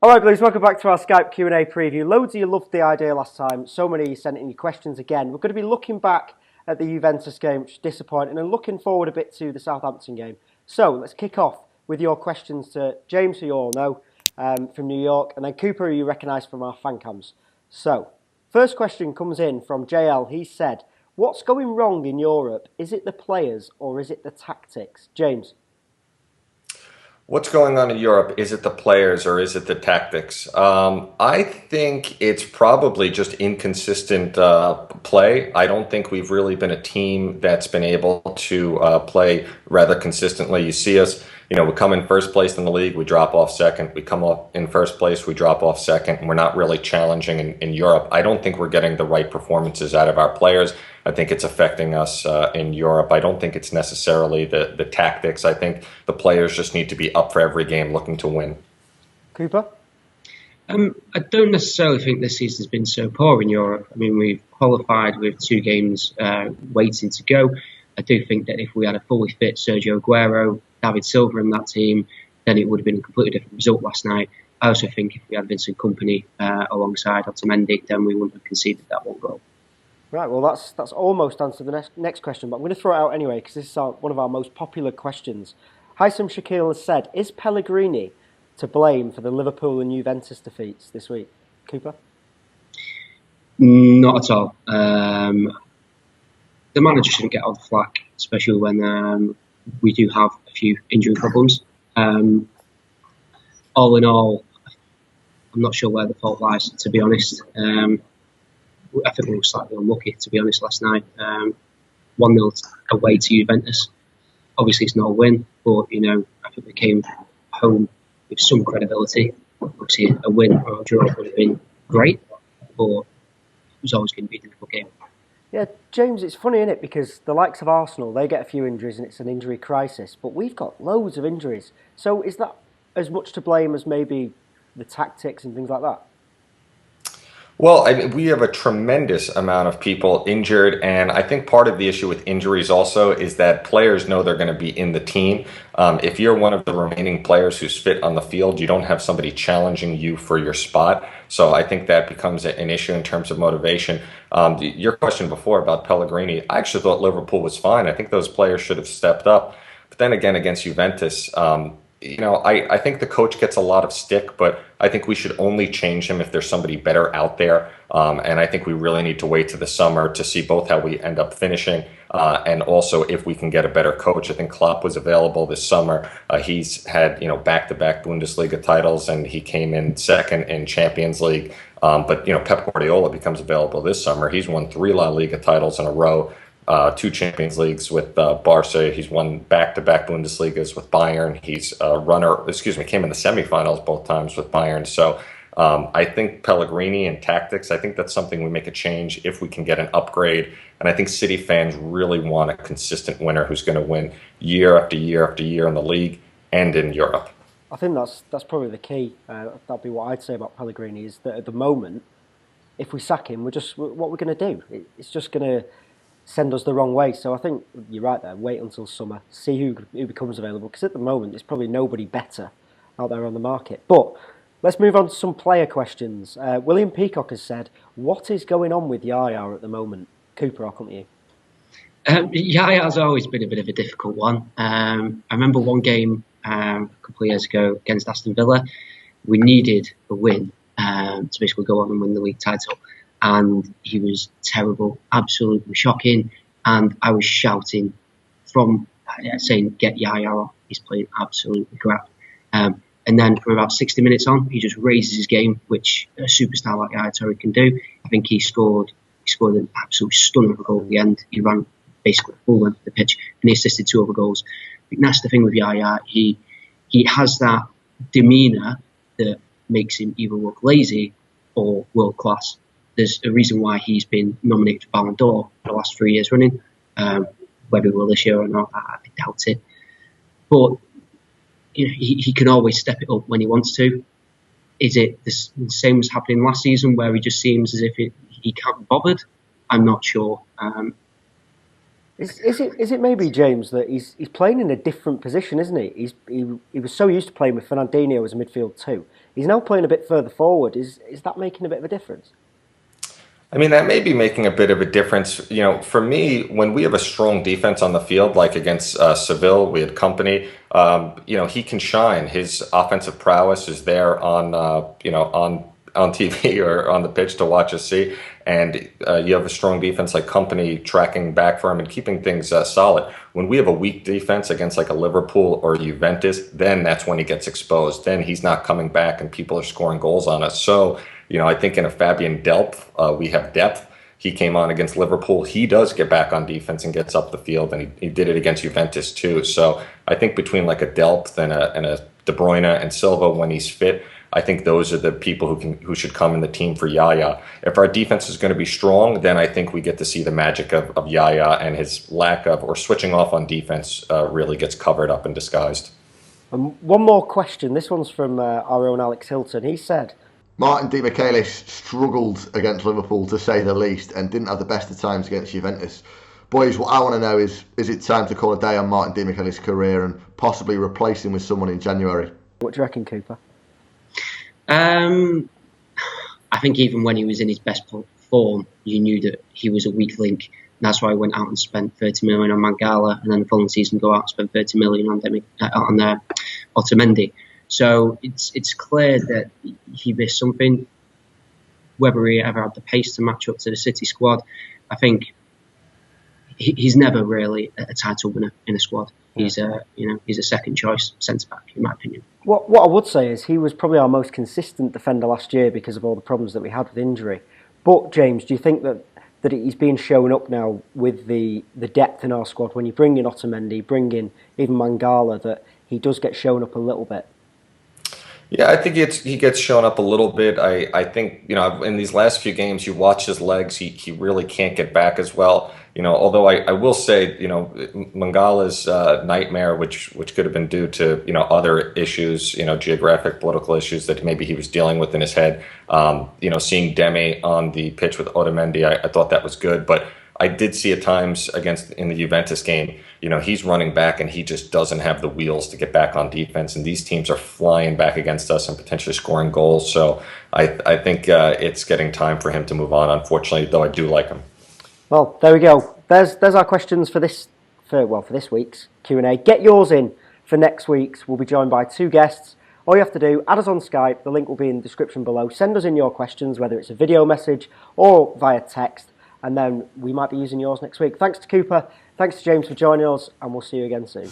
All right, Blues, welcome back to our Skype Q&A preview. Loads of you loved the idea last time. So many of you sent in your questions again. We're going to be looking back at the Juventus game, which is disappointing, and looking forward a bit to the Southampton game. So let's kick off with your questions to James, who you all know, from New York, and then Cooper, who you recognise from our fan cams. So, first question comes in from JL. He said, what's going wrong in Europe? Is it the players or is it the tactics? James? What's going on in Europe? Is it the players or is it the tactics? I think it's probably just inconsistent play. I don't think we've really been a team that's been able to play rather consistently. You see us, we come in first place in the league, we drop off second. We come up in first place, we drop off second, and we're not really challenging in Europe. I don't think we're getting the right performances out of our players. I think it's affecting us in Europe. I don't think it's necessarily the tactics. I think the players just need to be up for every game looking to win. Cooper? I don't necessarily think this season's been so poor in Europe. I mean, we've qualified with 2 games waiting to go. I do think that if we had a fully fit Sergio Aguero, David Silva in that team, then it would have been a completely different result last night. I also think if we had Vincent Kompany alongside Otamendi, then we wouldn't have conceded that one goal. Right, well, that's almost answered the next question, but I'm going to throw it out anyway because this is one of our most popular questions. Haitham Shakil has said, is Pellegrini to blame for the Liverpool and Juventus defeats this week? Cooper? Not at all. The manager shouldn't get all the flack, especially when we do have a few injury problems. All in all, I'm not sure where the fault lies, to be honest. I think we were slightly unlucky, to be honest, last night. 1-0 away to Juventus. Obviously, it's not a win, but, I think we came home with some credibility. Obviously, a win or a draw would have been great, but it was always going to be a difficult game. Yeah, James, it's funny, isn't it? Because the likes of Arsenal, they get a few injuries and it's an injury crisis, but we've got loads of injuries. So is that as much to blame as maybe the tactics and things like that? Well, I mean, we have a tremendous amount of people injured, and I think part of the issue with injuries also is that players know they're going to be in the team. If you're one of the remaining players who's fit on the field, you don't have somebody challenging you for your spot. So I think that becomes an issue in terms of motivation. Your question before about Pellegrini, I actually thought Liverpool was fine. I think those players should have stepped up. But then again, against Juventus, I think the coach gets a lot of stick, but I think we should only change him if there's somebody better out there. And I think we really need to wait to the summer to see both how we end up finishing and also if we can get a better coach. I think Klopp was available this summer. He's had, back-to-back Bundesliga titles, and he came in second in Champions League. But Pep Guardiola becomes available this summer. He's won 3 La Liga titles in a row. 2 Champions Leagues with Barca. He's won back-to-back Bundesligas with Bayern. He's came in the semifinals both times with Bayern. So I think Pellegrini and tactics, I think that's something we make a change if we can get an upgrade. And I think City fans really want a consistent winner who's going to win year after year after year in the league and in Europe. I think that's probably the key. That'd be what I'd say about Pellegrini, is that at the moment, if we sack him, what we're going to do? It's just going to send us the wrong way. So I think you're right there. Wait until summer, see who becomes available, because at the moment there's probably nobody better out there on the market. But let's move on to some player questions. William Peacock has said, what is going on with Yaya at the moment? Cooper, I'll come to you. Yaya's always been a bit of a difficult one. I remember one game a couple of years ago against Aston Villa. We needed a win to basically go on and win the league title. And he was terrible, absolutely shocking. And I was shouting from saying, get Yaya off. He's playing absolutely crap. And then for about 60 minutes on, he just raises his game, which a superstar like Yaya Toure can do. I think he scored an absolute stunner of a goal at the end. He ran basically full length of the pitch, and he assisted 2 other goals. I think that's the thing with Yaya. He has that demeanour that makes him either look lazy or world class. There's a reason why he's been nominated for Ballon d'Or for the last 3 years running. Whether he will this year or not, I doubt it. But he can always step it up when he wants to. Is it the same as happening last season, where he just seems as if he can't be bothered? I'm not sure. Is it maybe, James, that he's playing in a different position, isn't he? He was so used to playing with Fernandinho as a midfield too. He's now playing a bit further forward. Is that making a bit of a difference? I mean, that may be making a bit of a difference. You know, for me, when we have a strong defense on the field, like against Seville, we had Company. You know, he can shine. His offensive prowess is there on on TV or on the pitch to watch us see. And you have a strong defense like Company tracking back for him and keeping things solid. When we have a weak defense against like a Liverpool or Juventus, then that's when he gets exposed. Then he's not coming back and people are scoring goals on us. So, you know, I think in a Fabian Delph, we have depth. He came on against Liverpool. He does get back on defense and gets up the field, and he did it against Juventus too. So I think between like a Delph and a De Bruyne and Silva when he's fit, I think those are the people who should come in the team for Yaya. If our defense is going to be strong, then I think we get to see the magic of Yaya, and his lack of or switching off on defense really gets covered up and disguised. One more question. This one's from our own Alex Hilton. He said, Martin Demichelis struggled against Liverpool, to say the least, and didn't have the best of times against Juventus. Boys, what I want to know is it time to call a day on Martin Demichelis' career and possibly replace him with someone in January? What do you reckon, Cooper? I think even when he was in his best form, you knew that he was a weak link. And that's why he went out and spent 30 million on Mangala, and then the following season go out and spend 30 million on Otamendi. So it's clear that he missed something. Whether he ever had the pace to match up to the City squad, I think he's never really a title winner in a squad. He's a second choice centre back, in my opinion. What I would say is he was probably our most consistent defender last year because of all the problems that we had with injury. But James, do you think that he's being shown up now with the depth in our squad? When you bring in Otamendi, bring in even Mangala, that he does get shown up a little bit? Yeah, I think he gets shown up a little bit. I think, you know, in these last few games, you watch his legs, he really can't get back as well. You know, although I will say, you know, Mangala's nightmare, which could have been due to, you know, other issues, you know, geographic, political issues that maybe he was dealing with in his head. You know, seeing Demi on the pitch with Otamendi, I thought that was good. But I did see at times in the Juventus game, you know, he's running back and he just doesn't have the wheels to get back on defense. And these teams are flying back against us and potentially scoring goals. So I think it's getting time for him to move on, unfortunately, though I do like him. Well, there we go. There's our questions for this week's Q&A. Get yours in for next week's. We'll be joined by two guests. All you have to do, add us on Skype. The link will be in the description below. Send us in your questions, whether it's a video message or via text. And then we might be using yours next week. Thanks to Cooper, thanks to James for joining us, and we'll see you again soon.